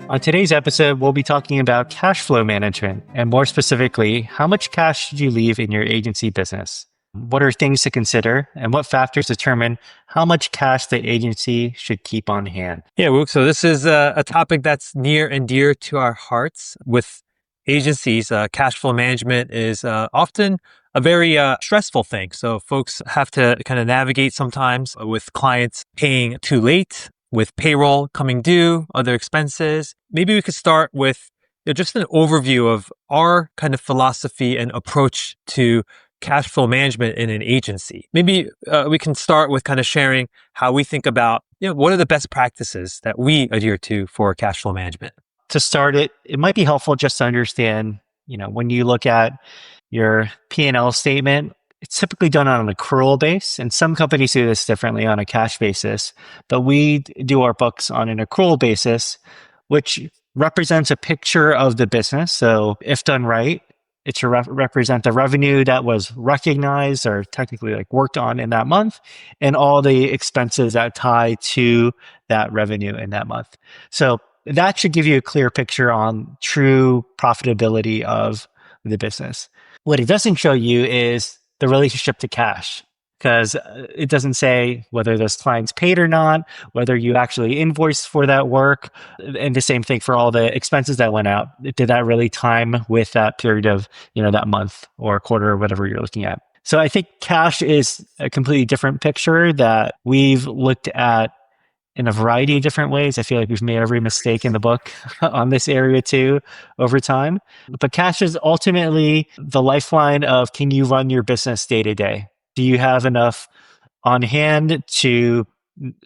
On today's episode, we'll be talking about cash flow management, and more specifically, how much cash should you leave in your agency business? What are things to consider, and what factors determine how much cash the agency should keep on hand? Yeah, Wook, so this is a topic that's near and dear to our hearts. With agencies, cash flow management is often a very stressful thing. So folks have to kind of navigate sometimes with clients paying too late, with payroll coming due, other expenses. Maybe we could start with just an overview of our kind of philosophy and approach to cash flow management in an agency. Maybe we can start with kind of sharing how we think about, what are the best practices that we adhere to for cash flow management? To start it might be helpful just to understand, when you look at your P&L statement, it's typically done on an accrual base, and some companies do this differently on a cash basis, but we do our books on an accrual basis, which represents a picture of the business. So if done right, it should represent the revenue that was recognized or technically worked on in that month, and all the expenses that tie to that revenue in that month. So that should give you a clear picture on true profitability of the business. What it doesn't show you is the relationship to cash, because it doesn't say whether those clients paid or not, whether you actually invoiced for that work, and the same thing for all the expenses that went out. Did that really time with that period of, that month or quarter or whatever you're looking at? So I think cash is a completely different picture that we've looked at in a variety of different ways. I feel like we've made every mistake in the book on this area too over time. But cash is ultimately the lifeline of, can you run your business day to day? Do you have enough on hand to,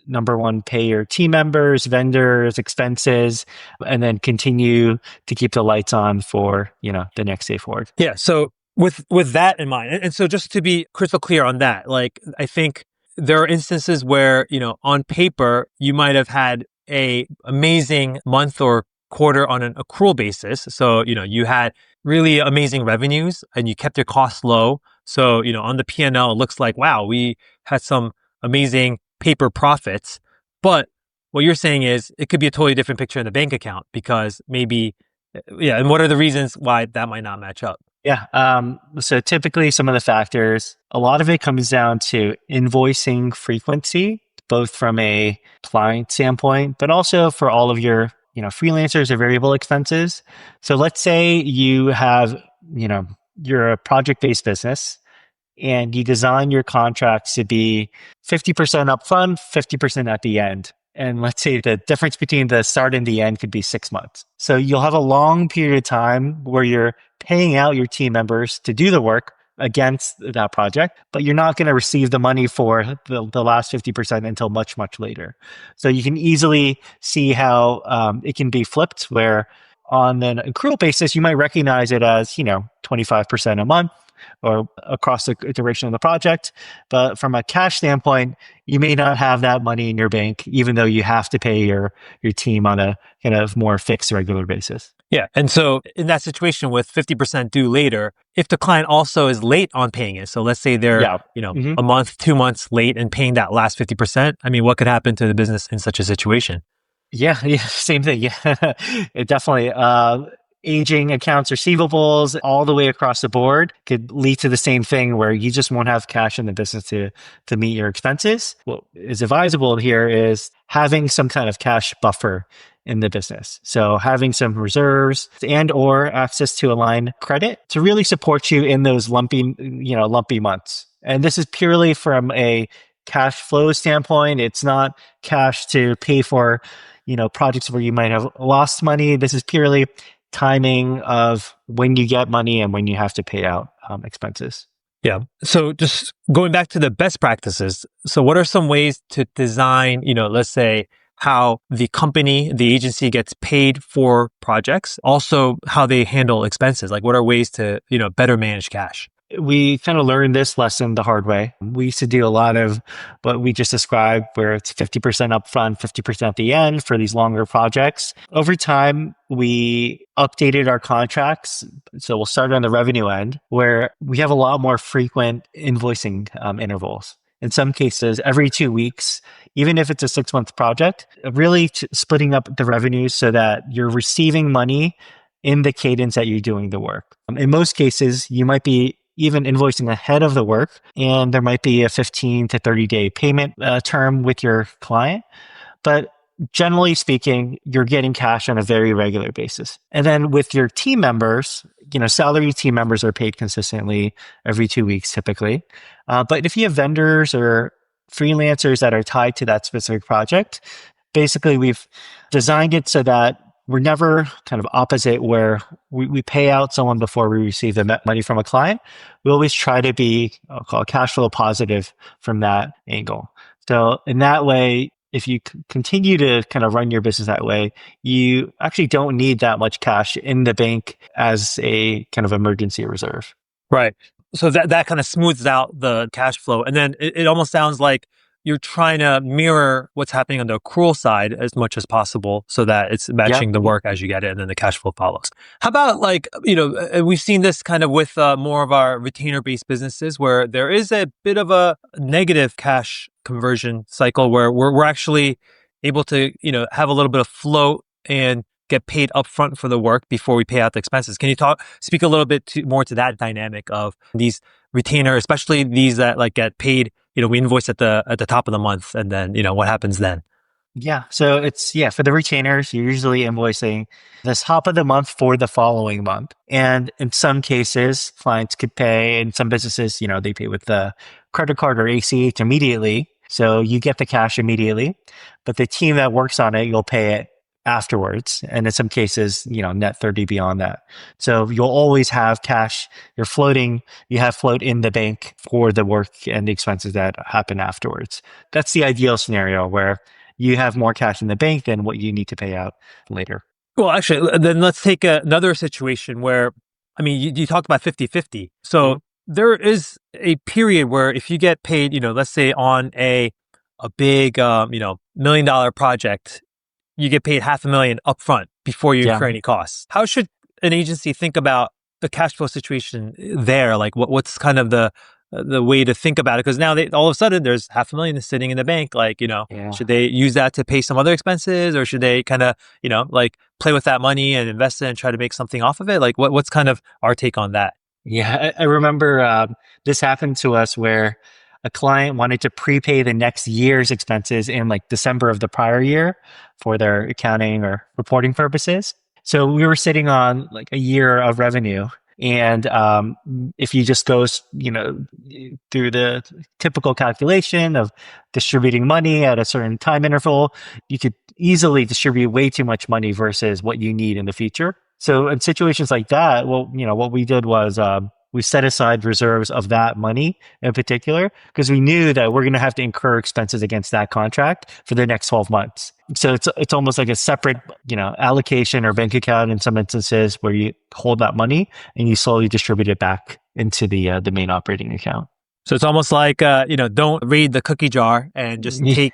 number one, pay your team members, vendors, expenses, and then continue to keep the lights on for, the next day forward? Yeah. So with that in mind, and so just to be crystal clear on that, I think there are instances where, on paper, you might have had a amazing month or quarter on an accrual basis. So, you had really amazing revenues and you kept your costs low. So, on the P&L, it looks like, wow, we had some amazing paper profits. But what you're saying is it could be a totally different picture in the bank account, because maybe, and what are the reasons why that might not match up? Yeah. So typically some of the factors, a lot of it comes down to invoicing frequency, both from a client standpoint, but also for all of your, freelancers or variable expenses. So let's say you have, you're a project-based business and you design your contracts to be 50% upfront, 50% at the end. And let's say the difference between the start and the end could be 6 months. So you'll have a long period of time where you're paying out your team members to do the work against that project, but you're not going to receive the money for the last 50% until much, much later. So you can easily see how it can be flipped, where on an accrual basis, you might recognize it as, 25% a month or across the duration of the project. But from a cash standpoint, you may not have that money in your bank, even though you have to pay your team on a kind of more fixed regular basis. Yeah. And so in that situation with 50% due later, if the client also is late on paying it, so let's say they're, a month, 2 months late and paying that last 50%, what could happen to the business in such a situation? Yeah, same thing. Yeah, it definitely. Aging accounts receivables all the way across the board could lead to the same thing, where you just won't have cash in the business to meet your expenses. What is advisable here is having some kind of cash buffer in the business. So having some reserves and or access to a line credit to really support you in those lumpy months. And this is purely from a cash flow standpoint. It's not cash to pay for, projects where you might have lost money. This is purely timing of when you get money and when you have to pay out expenses. Yeah. So just going back to the best practices. So what are some ways to design, let's say how the company, the agency gets paid for projects, also how they handle expenses? What are ways to, better manage cash? We kind of learned this lesson the hard way. We used to do a lot of what we just described, where it's 50% upfront, 50% at the end for these longer projects. Over time, we updated our contracts. So we'll start on the revenue end, where we have a lot more frequent invoicing intervals. In some cases, every 2 weeks, even if it's a 6 month project, really splitting up the revenues so that you're receiving money in the cadence that you're doing the work. In most cases, you might be even invoicing ahead of the work, and there might be a 15 to 30 day payment term with your client. But generally speaking, you're getting cash on a very regular basis. And then with your team members, salary team members are paid consistently every 2 weeks typically. But if you have vendors or freelancers that are tied to that specific project, basically we've designed it so that we're never kind of opposite where we pay out someone before we receive the money from a client. We always try to be, I'll call it cash flow positive from that angle. So in that way, if you continue to kind of run your business that way, you actually don't need that much cash in the bank as a kind of emergency reserve. Right. So that kind of smooths out the cash flow. And then it almost sounds like you're trying to mirror what's happening on the accrual side as much as possible so that it's Yep. matching the work as you get it and then the cash flow follows. How about we've seen this kind of with more of our retainer-based businesses where there is a bit of a negative cash conversion cycle where we're actually able to, have a little bit of float and get paid upfront for the work before we pay out the expenses. Can you speak a little bit more to that dynamic of these retainer, especially these that like get paid, we invoice at the top of the month and then, what happens then? Yeah. So for the retainers, you're usually invoicing the top of the month for the following month. And in some cases, clients could pay, in some businesses, they pay with the credit card or ACH immediately. So you get the cash immediately, but the team that works on it, you'll pay it afterwards. And in some cases, net 30 beyond that. So you'll always have cash. You have float in the bank for the work and the expenses that happen afterwards. That's the ideal scenario where you have more cash in the bank than what you need to pay out later. Well, actually, then let's take another situation where, you talked about 50-50. So there is a period where if you get paid, let's say on a big, $1 million project, you get paid $500,000 upfront before you incur any costs. How should an agency think about the cash flow situation there? Like what's kind of the way to think about it? Because now all of a sudden there's $500,000 sitting in the bank. Like, should they use that to pay some other expenses, or should they kind of, like play with that money and invest it and try to make something off of it? Like what's kind of our take on that? Yeah, I remember this happened to us where a client wanted to prepay the next year's expenses in like December of the prior year for their accounting or reporting purposes. So we were sitting on like a year of revenue. And if you just go, through the typical calculation of distributing money at a certain time interval, you could easily distribute way too much money versus what you need in the future. So in situations like that, what we did was we set aside reserves of that money in particular because we knew that we're going to have to incur expenses against that contract for the next 12 months. So it's almost like a separate, allocation or bank account in some instances where you hold that money and you slowly distribute it back into the main operating account. So it's almost like, don't raid the cookie jar and just take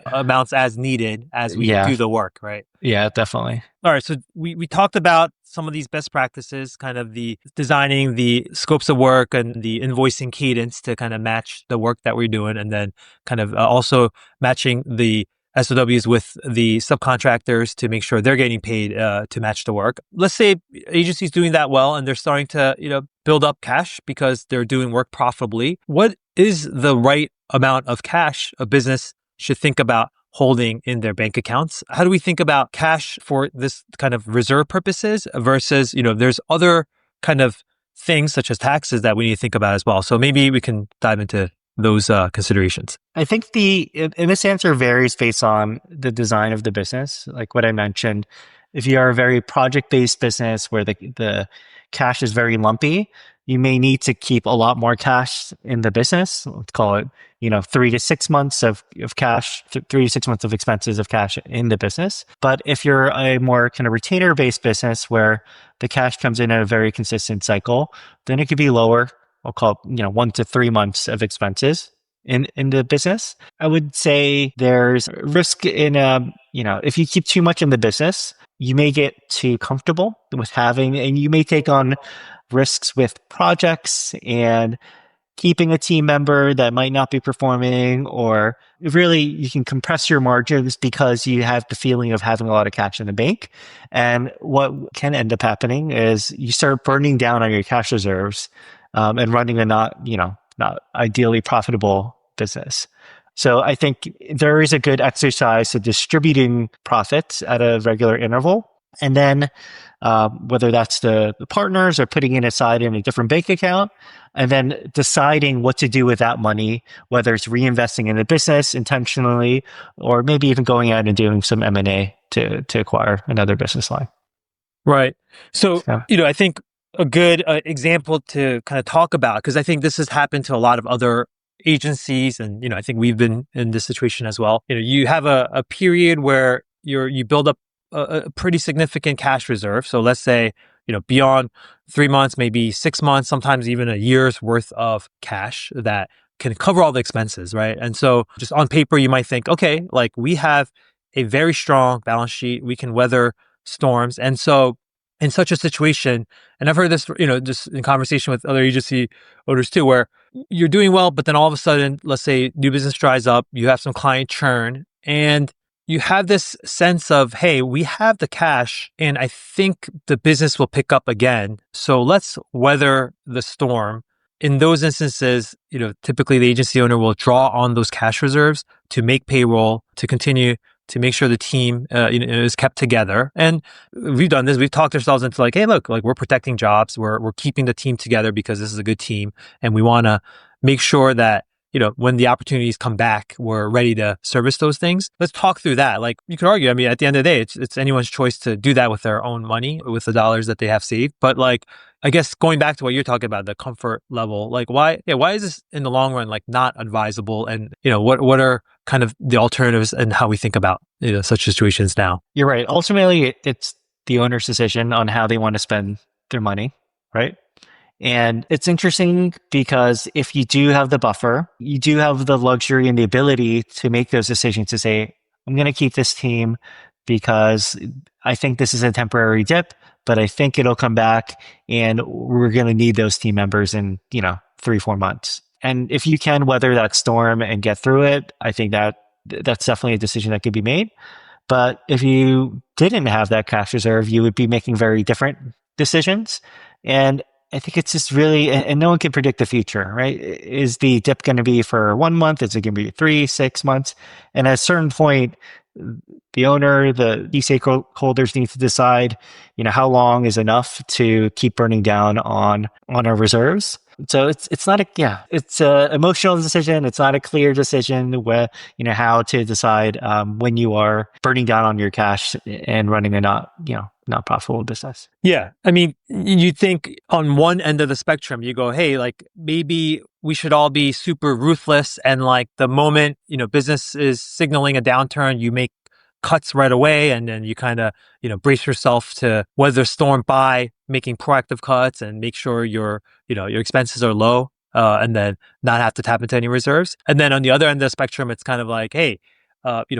amounts as needed as we do the work, right? Yeah, definitely. All right. So we talked about some of these best practices, kind of the designing the scopes of work and the invoicing cadence to kind of match the work that we're doing. And then kind of also matching the SOWs with the subcontractors to make sure they're getting paid to match the work. Let's say agencies doing that well and they're starting to build up cash because they're doing work profitably. What is the right amount of cash a business should think about holding in their bank accounts? How do we think about cash for this kind of reserve purposes versus, there's other kind of things such as taxes that we need to think about as well. So maybe we can dive into those considerations. I think and this answer varies based on the design of the business. Like what I mentioned, if you are a very project-based business where the cash is very lumpy, you may need to keep a lot more cash in the business. Let's call it, 3 to 6 months of cash, 3 to 6 months of expenses of cash in the business. But if you're a more kind of retainer-based business where the cash comes in at a very consistent cycle, then it could be lower. I'll call it, 1 to 3 months of expenses in the business. I would say there's risk in, if you keep too much in the business, you may get too comfortable with and you may take on risks with projects and keeping a team member that might not be performing, or really you can compress your margins because you have the feeling of having a lot of cash in the bank. And what can end up happening is you start burning down on your cash reserves, and running a not ideally profitable business. So I think there is a good exercise to distributing profits at a regular interval. And then whether that's the partners or putting it aside in a different bank account, and then deciding what to do with that money, whether it's reinvesting in the business intentionally, or maybe even going out and doing some M&A to acquire another business line. Right. So, So, I think a good example to kind of talk about, because I think this has happened to a lot of other agencies, and I think we've been in this situation as well. You have a period where you build up a pretty significant cash reserve. So let's say beyond 3 months, maybe 6 months, sometimes even a year's worth of cash that can cover all the expenses, right? And so just on paper, you might think, okay, like we have a very strong balance sheet, we can weather storms. And so in such a situation, and I've heard this, just in conversation with other agency owners too, where you're doing well, but then all of a sudden, let's say new business dries up, you have some client churn, and you have this sense of, hey, we have the cash and I think the business will pick up again. So let's weather the storm. In those instances, typically the agency owner will draw on those cash reserves to make payroll, to continue to make sure the team is kept together. And we've done this. We've talked ourselves into like, hey, look, like we're protecting jobs. We're keeping the team together because this is a good team. And we want to make sure that, when the opportunities come back, we're ready to service those things. Let's talk through that. Like you could argue, I mean, at the end of the day, it's anyone's choice to do that with their own money, with the dollars that they have saved. But like, I guess going back to what you're talking about, the comfort level, like why is this in the long run, like not advisable? And, what are kind of the alternatives and how we think about, such situations now? you're right. Ultimately, it's the owner's decision on how they want to spend their money, right? And it's interesting because if you do have the buffer, you do have the luxury and the ability to make those decisions to say, I'm going to keep this team because I think this is a temporary dip, but I think it'll come back and we're going to need those team members in, 3-4 months. And if you can weather that storm and get through it, I think that's definitely a decision that could be made. But if you didn't have that cash reserve, you would be making very different decisions. And I think it's just really, and no one can predict the future, right? Is the dip going to be for 1 month? Is it going to be 3, 6 months? And at a certain point, the owner, the key stakeholders need to decide, how long is enough to keep burning down on our reserves. So it's not it's a emotional decision. It's not a clear decision where, how to decide when you are burning down on your cash and running a not profitable business. Yeah. I mean, you think on one end of the spectrum, you go, hey, like maybe we should all be super ruthless. And like the moment, business is signaling a downturn, you make cuts right away. And then you kind of, brace yourself to weather the storm by making proactive cuts and make sure your expenses are low, and then not have to tap into any reserves. And then on the other end of the spectrum, it's kind of like, hey,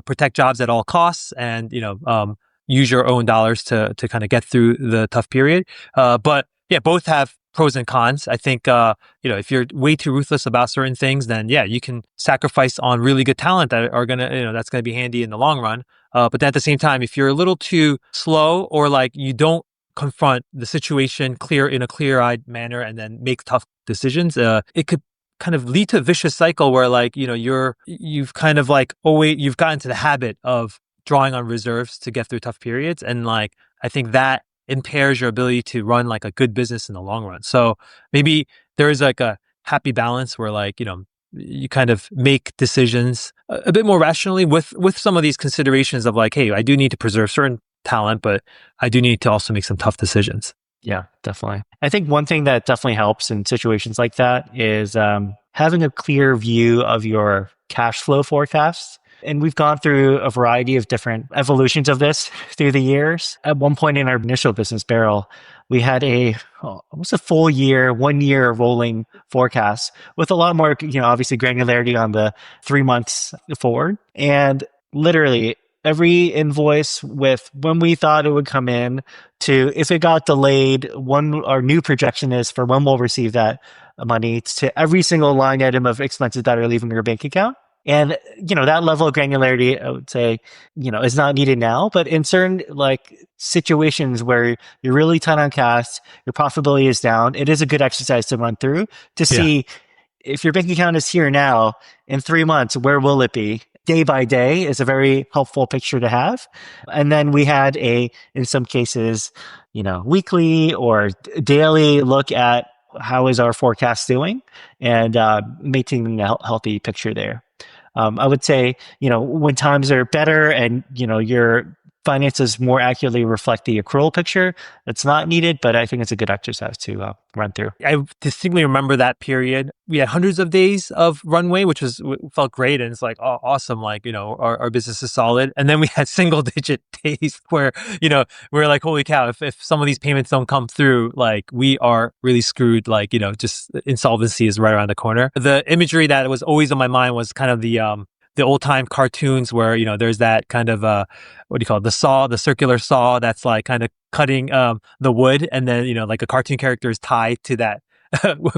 protect jobs at all costs and, use your own dollars to kind of get through the tough period. But yeah, both have pros and cons. I think, if you're way too ruthless about certain things, then yeah, you can sacrifice on really good talent that are going to, that's going to be handy in the long run. But then at the same time, if you're a little too slow or like you don't confront the situation in a clear-eyed manner and then make tough decisions, it could kind of lead to a vicious cycle where like, you've kind of like, you've gotten to the habit of drawing on reserves to get through tough periods. And like, I think that impairs your ability to run like a good business in the long run. So maybe there is like a happy balance where like, you kind of make decisions a bit more rationally with some of these considerations of like, hey, I do need to preserve certain talent, but I do need to also make some tough decisions. Yeah, definitely. I think one thing that definitely helps in situations like that is having a clear view of your cash flow forecasts. And we've gone through a variety of different evolutions of this through the years. At one point in our initial business, Barrel, we had almost a full year, 1 year rolling forecast with a lot more, obviously granularity on the 3 months forward. And literally every invoice with when we thought it would come in to if it got delayed, our new projection is for when we'll receive that money to every single line item of expenses that are leaving your bank account. And, that level of granularity, I would say, is not needed now, but in certain like situations where you're really tight on cash, your profitability is down, it is a good exercise to run through to Yeah. see if your bank account is here now in 3 months, where will it be? Day by day is a very helpful picture to have. And then we had in some cases, weekly or daily look at how is our forecast doing and maintaining a healthy picture there. I would say, when times are better and, your finances more accurately reflect the accrual picture, it's not needed, but I think it's a good exercise to run through. I distinctly remember that period. We had hundreds of days of runway, which felt great. And it's like, oh, awesome. Like, our business is solid. And then we had single digit days where, we're like, holy cow, if some of these payments don't come through, like we are really screwed. Like, just insolvency is right around the corner. The imagery that was always on my mind was kind of the old time cartoons where, there's that kind of, what do you call it? The circular saw that's like kind of cutting, the wood. And then, like a cartoon character is tied to that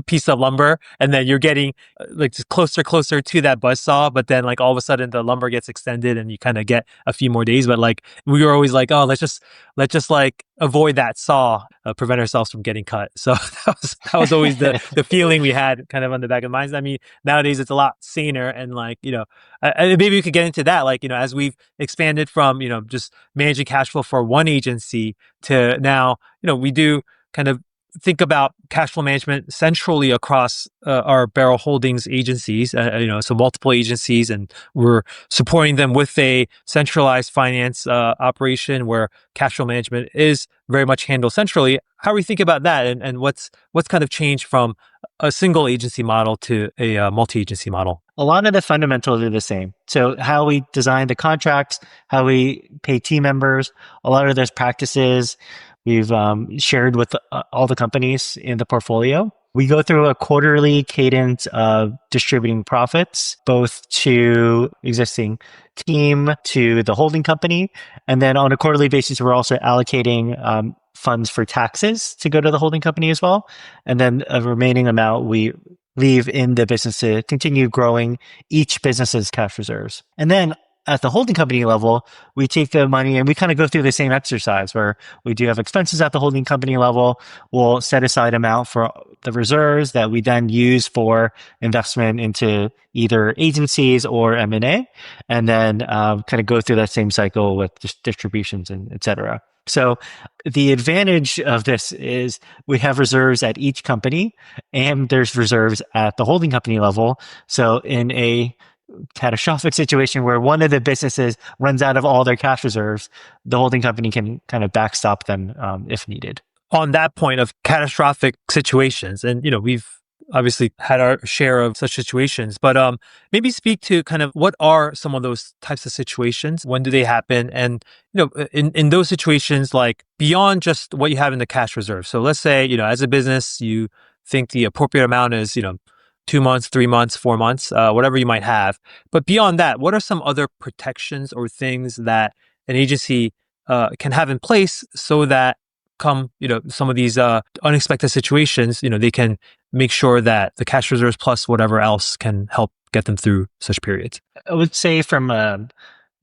piece of lumber. And then you're getting like just closer to that buzzsaw. But then like all of a sudden the lumber gets extended and you kind of get a few more days. But like we were always like, oh, let's just like avoid that saw, prevent ourselves from getting cut. So that was always the feeling we had kind of on the back of minds. I mean, nowadays it's a lot saner and like, maybe we could get into that. Like, as we've expanded from, just managing cash flow for one agency to now, we do kind of think about cash flow management centrally across our Barrel Holdings agencies, so multiple agencies, and we're supporting them with a centralized finance operation where cash flow management is very much handled centrally. How do we think about that, and what's kind of changed from a single agency model to a multi-agency model? A lot of the fundamentals are the same. So how we design the contracts, how we pay team members, a lot of those practices we've shared with all the companies in the portfolio. We go through a quarterly cadence of distributing profits, both to existing team, to the holding company. And then on a quarterly basis, we're also allocating funds for taxes to go to the holding company as well. And then a remaining amount we leave in the business to continue growing each business's cash reserves. And then at the holding company level, we take the money and we kind of go through the same exercise where we do have expenses at the holding company level. We'll set aside amount for the reserves that we then use for investment into either agencies or M&A, and then kind of go through that same cycle with distributions and et cetera. So the advantage of this is we have reserves at each company and there's reserves at the holding company level. So in a catastrophic situation where one of the businesses runs out of all their cash reserves, the holding company can kind of backstop them if needed. On that point of catastrophic situations, and we've obviously had our share of such situations, but maybe speak to kind of what are some of those types of situations, when do they happen, and in those situations, like beyond just what you have in the cash reserve. So let's say as a business you think the appropriate amount is 2 months, 3 months, 4 months, whatever you might have. But beyond that, what are some other protections or things that an agency can have in place so that come, some of these unexpected situations, they can make sure that the cash reserves plus whatever else can help get them through such periods? I would say from a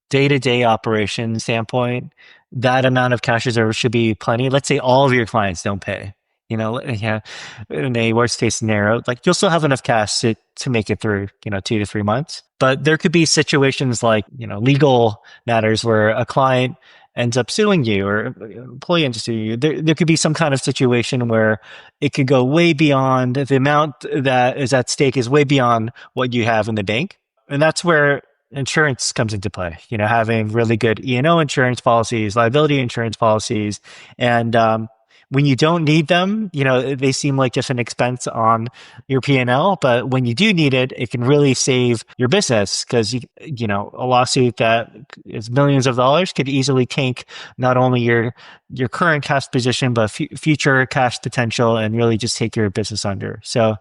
day-to-day operation standpoint, that amount of cash reserves should be plenty. Let's say all of your clients don't pay. Yeah, in a worst case scenario, like you'll still have enough cash to make it through, 2 to 3 months. But there could be situations like, legal matters where a client ends up suing you or employee ends up suing you. There could be some kind of situation where it could go way beyond the amount that is at stake is way beyond what you have in the bank. And that's where insurance comes into play, having really good E&O insurance policies, liability insurance policies, and, when you don't need them, they seem like just an expense on your P&L. But when you do need it, it can really save your business because, a lawsuit that is millions of dollars could easily tank not only your current cash position, but future cash potential and really just take your business under. So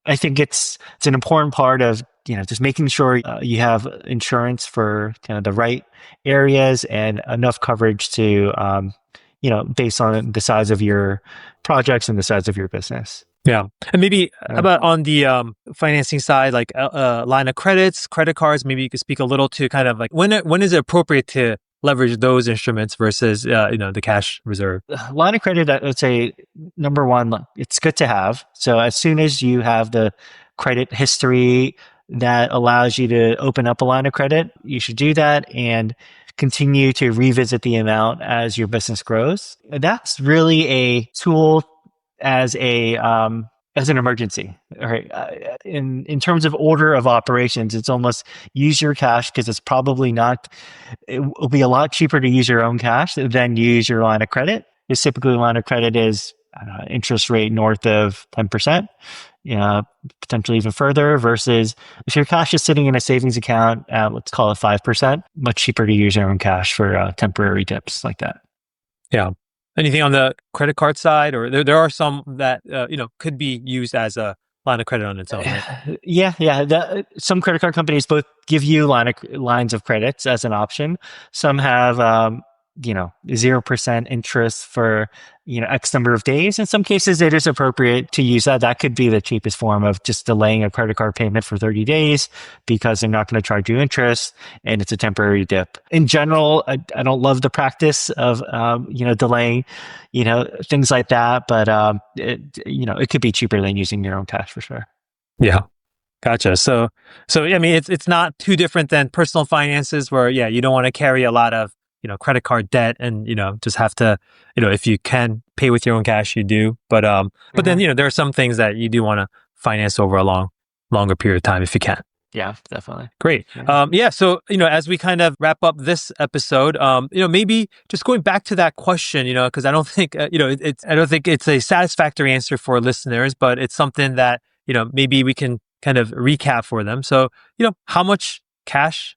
I think it's an important part of, just making sure you have insurance for kind of the right areas and enough coverage to, based on the size of your projects and the size of your business. Yeah. And maybe Uh, about on the financing side, like line of credits, credit cards, maybe you could speak a little to kind of like when is it appropriate to leverage those instruments versus, the cash reserve? line of credit, I would say, number one, it's good to have. So as soon as you have the credit history that allows you to open up a line of credit, you should do that and continue to revisit the amount as your business grows. That's really a tool as a as an emergency. All right. In terms of order of operations, it's almost use your cash because it's probably not. It will be a lot cheaper to use your own cash than use your line of credit. Because typically, line of credit is, I don't know, interest rate north of 10%. Potentially even further. Versus if your cash is sitting in a savings account at, let's call it 5%, much cheaper to use your own cash for temporary dips like that. Yeah. Anything on the credit card side, or there are some that could be used as a line of credit on its own, right? Yeah. Some credit card companies both give you lines of credits as an option. Some have 0% interest for X number of days. In some cases, it is appropriate to use that. That could be the cheapest form of just delaying a credit card payment for 30 days because they're not going to charge you interest and it's a temporary dip. In general, I don't love the practice of delaying things like that, but it could be cheaper than using your own cash for sure. Yeah. Gotcha. So I mean, it's not too different than personal finances, where you don't want to carry a lot of credit card debt, and just have to if you can pay with your own cash, you do. But then there are some things that you do want to finance over a longer period of time if you can. Yeah, definitely. Great. So, as we kind of wrap up this episode, maybe just going back to that question, because I don't think, I don't think it's a satisfactory answer for listeners, but it's something that, maybe we can kind of recap for them. So, how much cash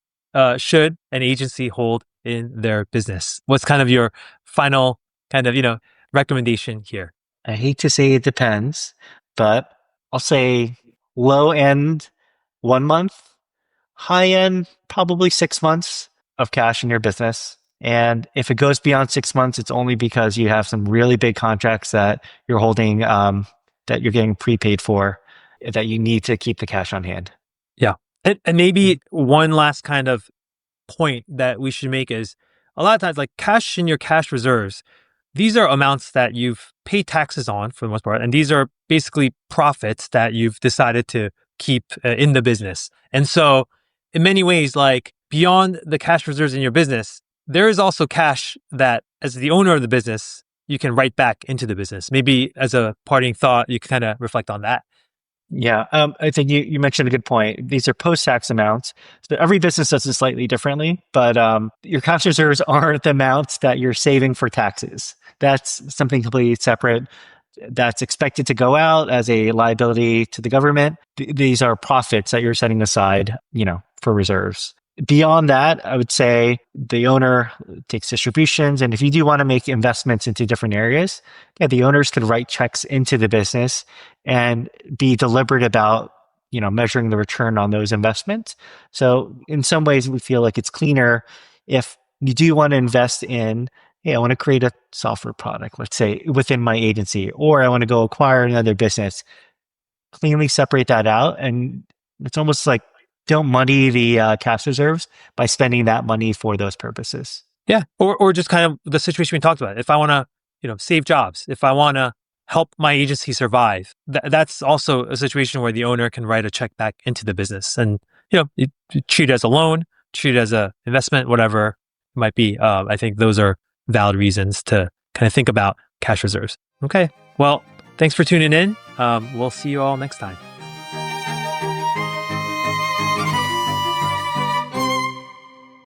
should an agency hold in their business? What's kind of your final kind of, recommendation here? I hate to say it depends, but I'll say low end 1 month, high end probably 6 months of cash in your business. And if it goes beyond 6 months, it's only because you have some really big contracts that you're holding, that you're getting prepaid for, that you need to keep the cash on hand. Yeah. And maybe one last kind of point that we should make is a lot of times, like cash in your cash reserves, these are amounts that you've paid taxes on for the most part. And these are basically profits that you've decided to keep in the business. And so in many ways, like beyond the cash reserves in your business, there is also cash that as the owner of the business, you can write back into the business. Maybe as a parting thought, you can kind of reflect on that. Yeah, I think you mentioned a good point. These are post-tax amounts. So every business does it slightly differently, but your cash reserves aren't the amounts that you're saving for taxes. That's something completely separate. That's expected to go out as a liability to the government. These are profits that you're setting aside, for reserves. Beyond that, I would say the owner takes distributions. And if you do want to make investments into different areas, the owners could write checks into the business and be deliberate about, measuring the return on those investments. So in some ways, we feel like it's cleaner if you do want to invest in, hey, I want to create a software product, let's say within my agency, or I want to go acquire another business, cleanly separate that out. And it's almost like don't muddy the cash reserves by spending that money for those purposes. Yeah. Or just kind of the situation we talked about. If I want to, save jobs, if I want to help my agency survive, that's also a situation where the owner can write a check back into the business, and, you treat it as a loan, treat it as a investment, whatever it might be. I think those are valid reasons to kind of think about cash reserves. Okay. Well, thanks for tuning in. We'll see you all next time.